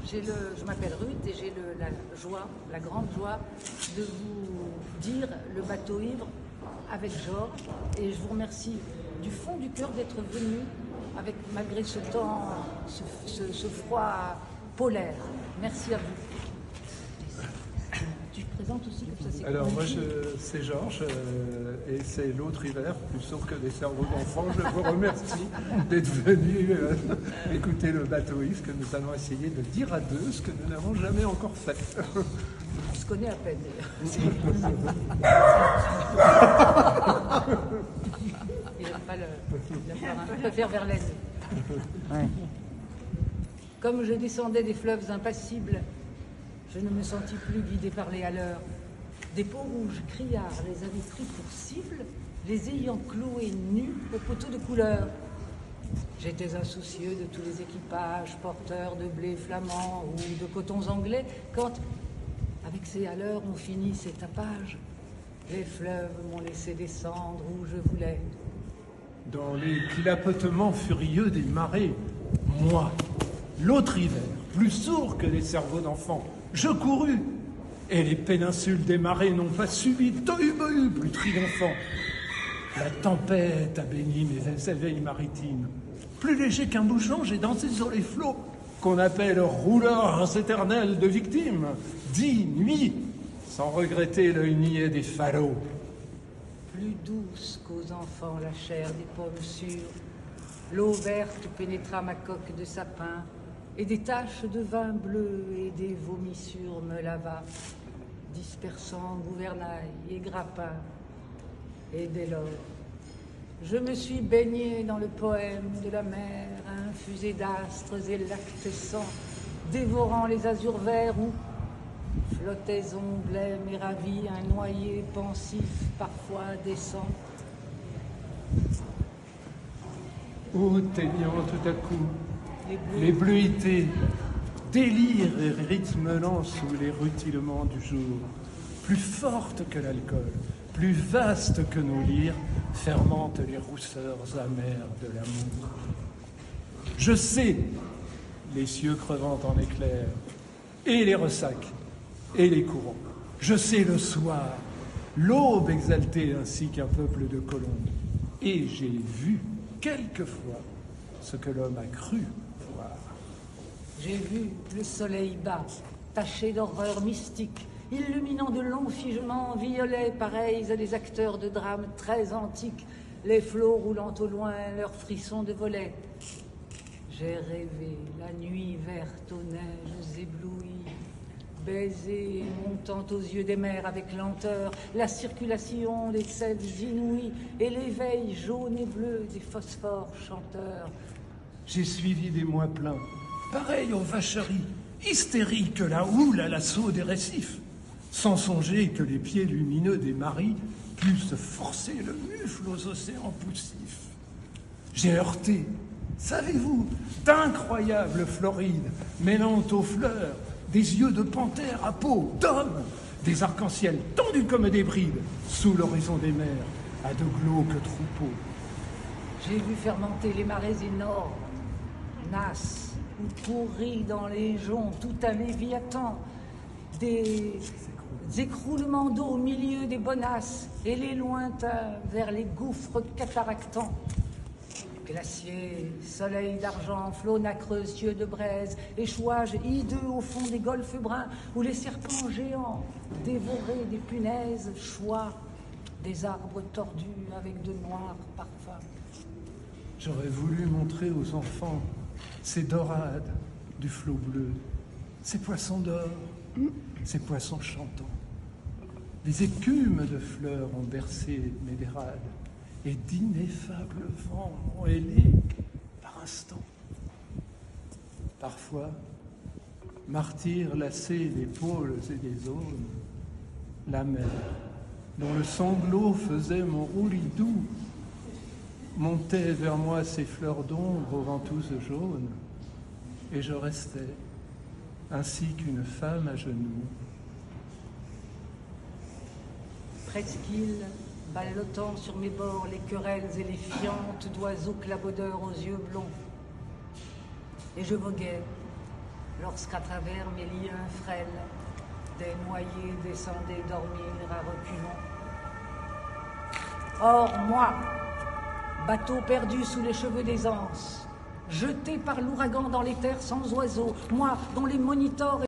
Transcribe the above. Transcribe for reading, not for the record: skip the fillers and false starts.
Je m'appelle Ruth et j'ai la grande joie de vous dire le bateau ivre avec Georges. Et je vous remercie du fond du cœur d'être venu malgré ce temps, ce froid polaire. Merci à vous. Tu te présentes aussi comme ça, c'est Alors moi c'est Georges et c'est l'autre hiver, plus sourd que des cerveaux d'enfants. Je vous remercie d'être venu écouter le bateau ivre, que nous allons essayer de dire à deux ce que nous n'avons jamais encore fait. On se connaît à peine d'ailleurs. Il n'a pas un peu faire Verlaine. Ouais. Comme je descendais des fleuves impassibles, je ne me sentis plus guidé par les haleurs. Des peaux rouges criards les avaient pris pour cible, les ayant cloués nus aux poteaux de couleur. J'étais insoucieux de tous les équipages, porteurs de blé flamand ou de cotons anglais, quand, avec ces haleurs, on finit ces tapages. Les fleuves m'ont laissé descendre où je voulais. Dans les clapotements furieux des marées, moi, l'autre hiver, plus sourd que les cerveaux d'enfants, je courus, et les péninsules des marées n'ont pas subi tohu-bohu plus triomphant. La tempête a béni mes éveils maritimes. Plus léger qu'un bouchon, j'ai dansé sur les flots, qu'on appelle rouleurs éternels de victimes, dit nuit, sans regretter l'œil niais des falots. Plus douce qu'aux enfants la chair des pommes sûres, l'eau verte pénétra ma coque de sapin, et des taches de vin bleu et des vomissures me lava, dispersant gouvernail et grappin. Et dès lors, je me suis baigné dans le poème de la mer, infusé d'astres et lactescents, dévorant les azurs verts où flottait blême et ravi un noyer pensif, parfois décent. Ô teignant tout à coup, les bleuités, délire et rythme lent sous les rutilements du jour, plus forte que l'alcool, plus vaste que nos lyres, fermentent les rousseurs amères de l'amour. Je sais les cieux crevant en éclairs, et les ressacs, et les courants. Je sais le soir, l'aube exaltée ainsi qu'un peuple de colombes. Et j'ai vu quelquefois ce que l'homme a cru voir. J'ai vu le soleil bas, taché d'horreur mystique, illuminant de longs figements violets pareils à des acteurs de drames très antiques, les flots roulant au loin leurs frissons de volets. J'ai rêvé la nuit verte aux neiges éblouies, baiser montant aux yeux des mers avec lenteur, la circulation des sèves inouïes et l'éveil jaune et bleu des phosphores chanteurs. J'ai suivi des mois pleins, pareils aux vacheries, hystériques que la houle à l'assaut des récifs, sans songer que les pieds lumineux des maris puissent forcer le mufle aux océans poussifs. J'ai heurté, savez-vous, d'incroyables Florides mêlant aux fleurs des yeux de panthère à peau d'homme, des arcs-en-ciel tendus comme des brides sous l'horizon des mers à de glauques troupeaux. J'ai vu fermenter les marées énormes, nasses ou pourries dans les joncs, tout un léviathan, des écroulements d'eau au milieu des bonasses et les lointains vers les gouffres cataractants. Glaciers, soleil d'argent, flots nacreux, cieux de braise, échouages hideux au fond des golfes bruns où les serpents géants dévoraient des punaises, choix des arbres tordus avec de noirs parfums. J'aurais voulu montrer aux enfants ces dorades du flot bleu, ces poissons d'or, ces poissons chantants. Des écumes de fleurs ont bercé mes dérades, et d'ineffables vents m'ont ailé par instants. Parfois, martyr lassé d'épaule et des aunes, la mer, dont le sanglot faisait mon roulis doux, montait vers moi ses fleurs d'ombre aux ventouses jaunes, et je restais, ainsi qu'une femme à genoux. Presqu'île, ballottant sur mes bords les querelles et les fientes d'oiseaux clabaudeurs aux yeux blonds. Et je voguais, lorsqu'à travers mes liens frêles, des noyés descendaient dormir à reculons. Or, moi, bateau perdu sous les cheveux des anses, jeté par l'ouragan dans les terres sans oiseaux, moi dont les monitors